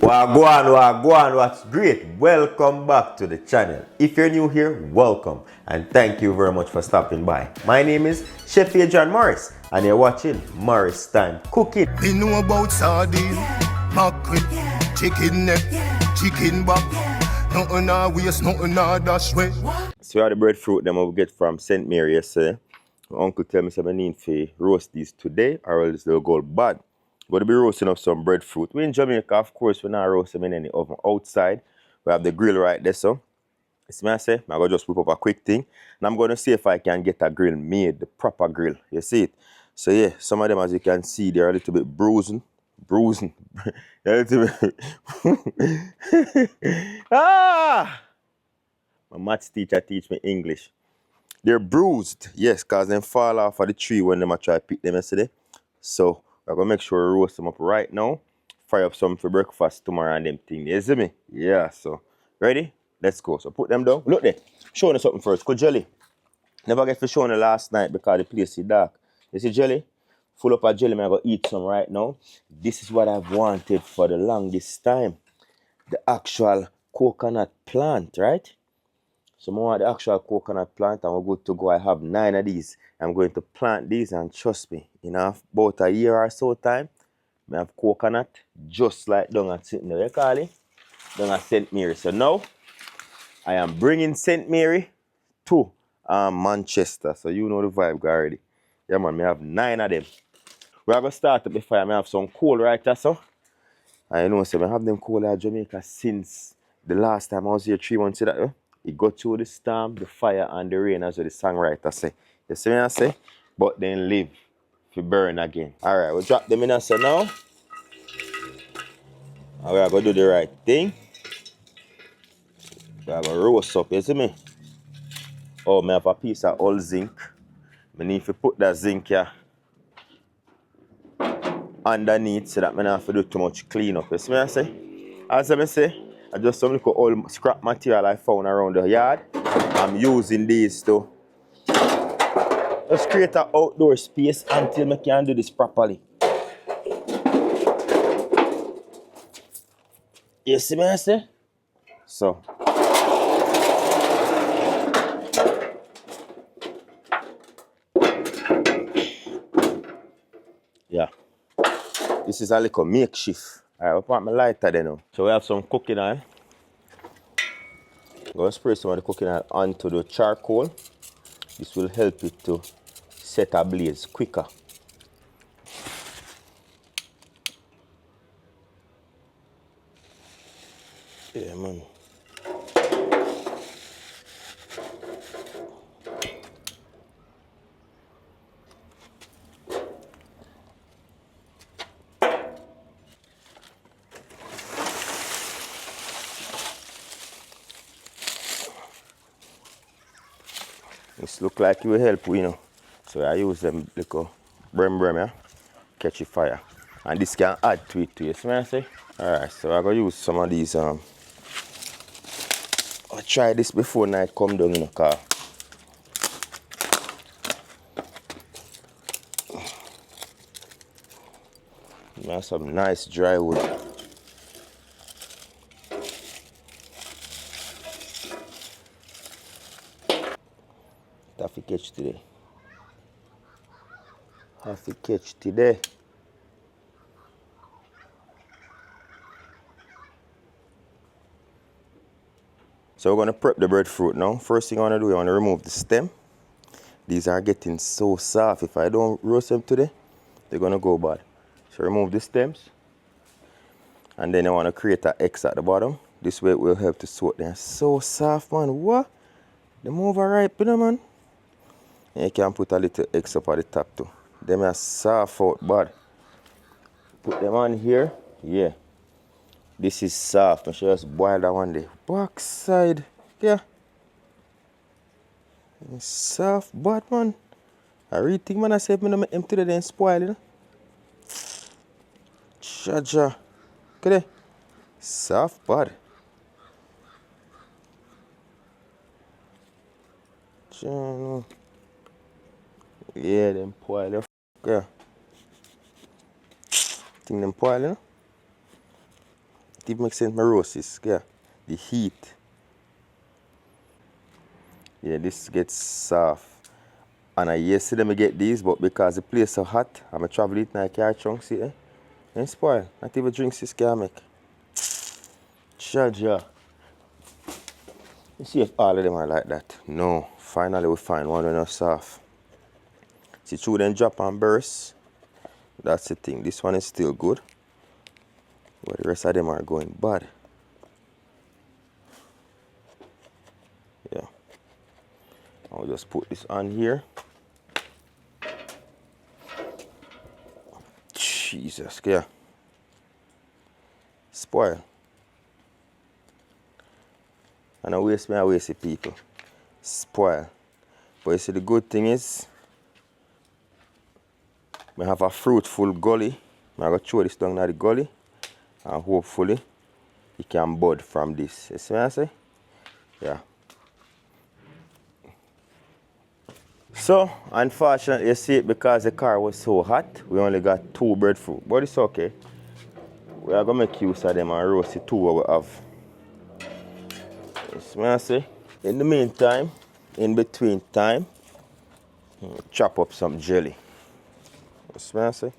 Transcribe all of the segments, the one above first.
Wagwan, what's great? Welcome back to the channel. If you're new here, welcome and thank you very much for stopping by. My name is Chef John Morris and you're watching Morris Time Cooking. We know about sardine, mackerel, chicken neck, chicken back. Nothing I waste, nothing I dash way. So we have the breadfruit that we get from St. Mary yesterday. My uncle tell me I need to roast these today or else they'll go bad. Going to be roasting up some breadfruit. We in Jamaica, of course, we're not roasting them in any oven outside. We have the grill right there, so. See me I say, I'm going to just whip up a quick thing. And I'm going to see if I can get a grill made, the proper grill. You see it? So yeah, some of them, as you can see, they're a little bit bruising. They're a little bit. Ah! My maths teacher teach me English. They're bruised, yes, because they fall off of the tree when them I try to pick them yesterday. So we're going to make sure we roast them up right now. Fry up some for breakfast tomorrow and them things. You see me? Yeah, so ready? Let's go. So put them down. Look there. Show you something first. Good jelly. Never get for showing you last night because the place is dark. You see jelly? Full up of jelly. I'm going to eat some right now. This is what I've wanted for the longest time. The actual coconut plant, right? So I want the actual coconut plant and we're good to go. I have 9 of these. I'm going to plant these and trust me, in about a year or so time, I have coconut just like down at sitting there. You call it? Down at St. Mary. So now I am bringing St. Mary to Manchester. So you know the vibe already. Yeah man, I have 9 of them. We are going to start up the fire. I have some coal right there, so. I know, so I have them coal at Jamaica since the last time I was here 3 months ago. It got through the storm, the fire, and the rain, as the songwriter say. You see what I say? But then live to burn again. Alright, we'll drop them in so now. And we are going to do the right thing. We are going to roast up, you see me? Oh, I have a piece of old zinc. I need to put that zinc here underneath so that I don't have to do too much cleanup. You see what I say? As I say, I just some little old scrap material I found around the yard. I'm using these to just create an outdoor space until I can do this properly. You see me I say? So. Yeah. This is a little makeshift. Alright, I'll put my lighter there now. So we have some cooking oil. I'm going to spray some of the cooking oil onto the charcoal. This will help it to set ablaze quicker. Yeah, man. This look like it will help, you know. So I use them little brim, yeah, catch a fire. And this can add to it too, you see what I say? Alright, so I'm gonna use some of these I try this before night come down in the car. You have some nice dry wood. Have to catch today. Have to catch today. So we're gonna prep the breadfruit now. First thing I wanna do, I wanna remove the stem. These are getting so soft. If I don't roast them today, they're gonna go bad. So remove the stems. And then I wanna create an X at the bottom. This way it will help to soak them. So soft, man. What? They move right, you know, man. And you can put a little X up at the top too. Them are soft out bad. Put them on here. Yeah. This is soft. I should just boil that one the back side. Yeah. It's soft bad, man. I really think, man, I said, I'm not empty then spoil, you know. Chaja. Look at that. Soft bad. Yeah, them spoil. Yeah. Think them spoil, you know. It even makes sense my roasts, yeah. The heat. Yeah, this gets soft. And I yesterday I get these, but because the place so hot, I'm travel it in a car trunk, see eh? And spoil. Not even drinks this can make. Charger. Let's see if all of them are like that. No. Finally we find one enough soft. See two them drop and burst. That's the thing. This one is still good. But the rest of them are going bad. Yeah. I'll just put this on here. Jesus, yeah. Spoil. And I waste it, people. Spoil. But you see, the good thing is, we have a fruitful gully. I'm going to throw this down in the gully. And hopefully, it can bud from this. You see what I say? Yeah. So, unfortunately, you see, because the car was so hot, we only got 2 breadfruit. But it's okay. We are going to make use of them and roast the 2 we have. You see what I say? In the meantime, in between time, chop up some jelly. You see what I say?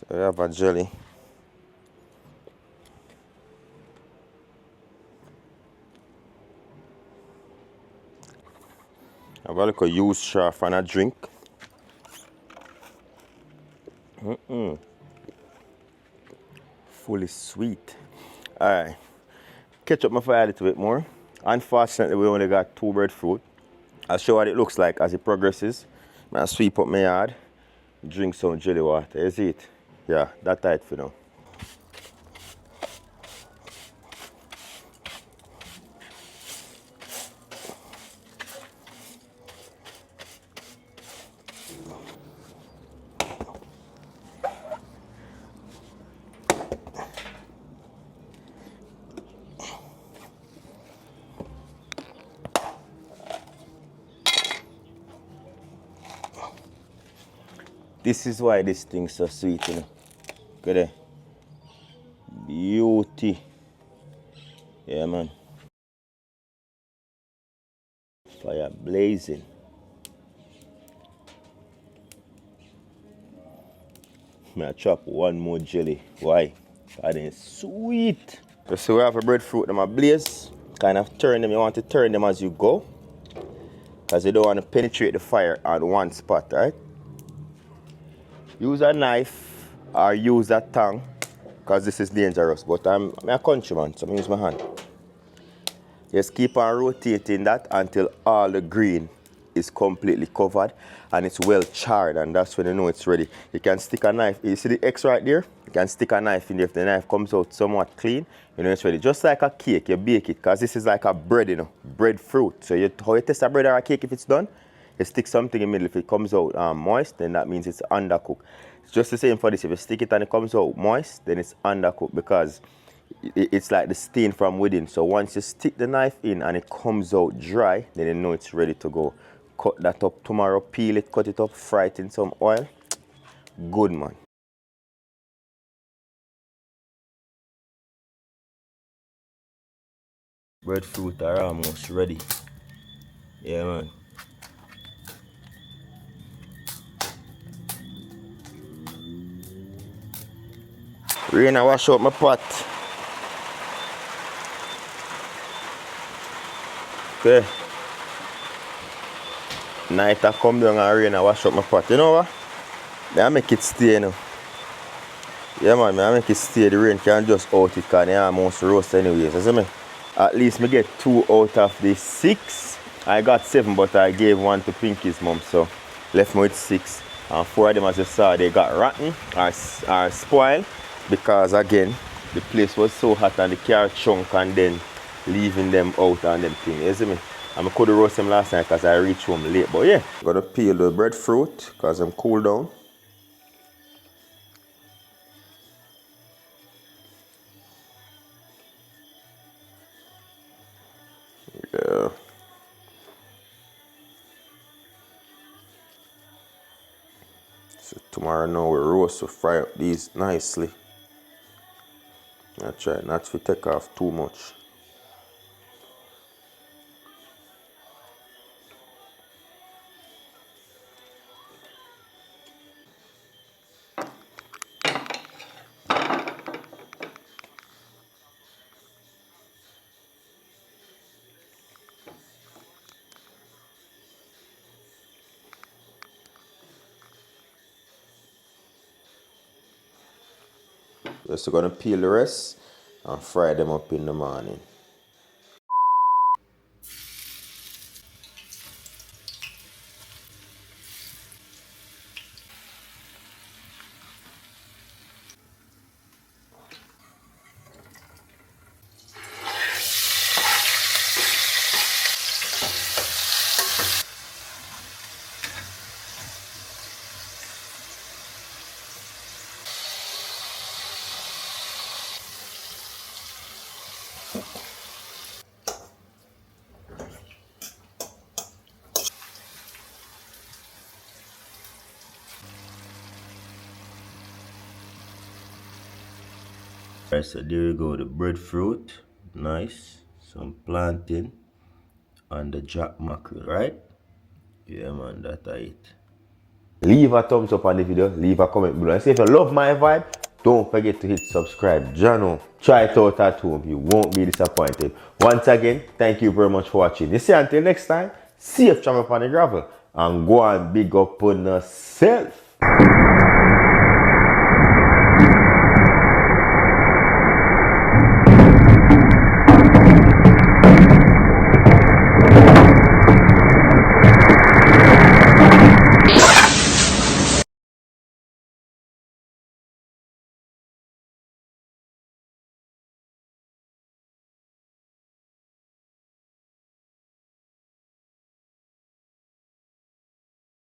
So we have a jelly. I have a little used straw and a drink. Fully sweet. Alright. Catch up my fire a little bit more. Unfortunately, we only got 2 breadfruit. I'll show what it looks like as it progresses. I'll sweep up my yard. Drink some jelly water. You see it? Yeah, that tight for now. This is why this thing's so sweet, you know. Look at that. Beauty. Yeah, man. Fire blazing. I chop one more jelly. Why? Because it's sweet. So we have a breadfruit them a blaze. Kind of turn them. You want to turn them as you go. Because you don't want to penetrate the fire on one spot, right? Use a knife or use a tongue. Because this is dangerous. But I'm a countryman, so I use my hand. Just keep on rotating that until all the green is completely covered and it's well charred, and that's when you know it's ready. You can stick a knife. You see the X right there? You can stick a knife in there. If the knife comes out somewhat clean, you know it's ready. Just like a cake, you bake it, because this is like a bread, you know, breadfruit. So how you test a bread or a cake if it's done? You stick something in the middle. If it comes out moist, then that means it's undercooked. It's just the same for this. If you stick it and it comes out moist, then it's undercooked, because it's like the stain from within. So once you stick the knife in and it comes out dry, then you know it's ready to go. Cut that up tomorrow, peel it, cut it up, fry it in some oil. Good, man. Breadfruit are almost ready. Yeah, man. Rain, I wash out my pot. Okay. Night I come down and rain, I wash up my pot. You know what? I make it stay now. Yeah, man, I make it stay. The rain can just out it, because they almost roast anyways. You see me? At least me get 2 out of the 6. I got 7, but I gave 1 to Pinky's mom, so left me with 6. And 4 of them, as you saw, they got rotten or spoiled, because again, the place was so hot and the car chunk and then leaving them out and them thing. You see me? I could have roast them last night because I reached home late. But yeah, I'm gonna peel the breadfruit because I'm cool down. Yeah. So tomorrow now we roast, so fry up these nicely. I try not to take off too much. Just gonna peel the rest and fry them up in the morning. Alright, so there you go, the breadfruit, nice, some plantain, and the jack mackerel, right? Yeah man, that's it. Leave a thumbs up on the video, leave a comment below, and say if you love my vibe, don't forget to hit subscribe. Jano, try it out at home, you won't be disappointed. Once again, thank you very much for watching. You see, until next time, safe travel upon the gravel, and go and big up on yourself.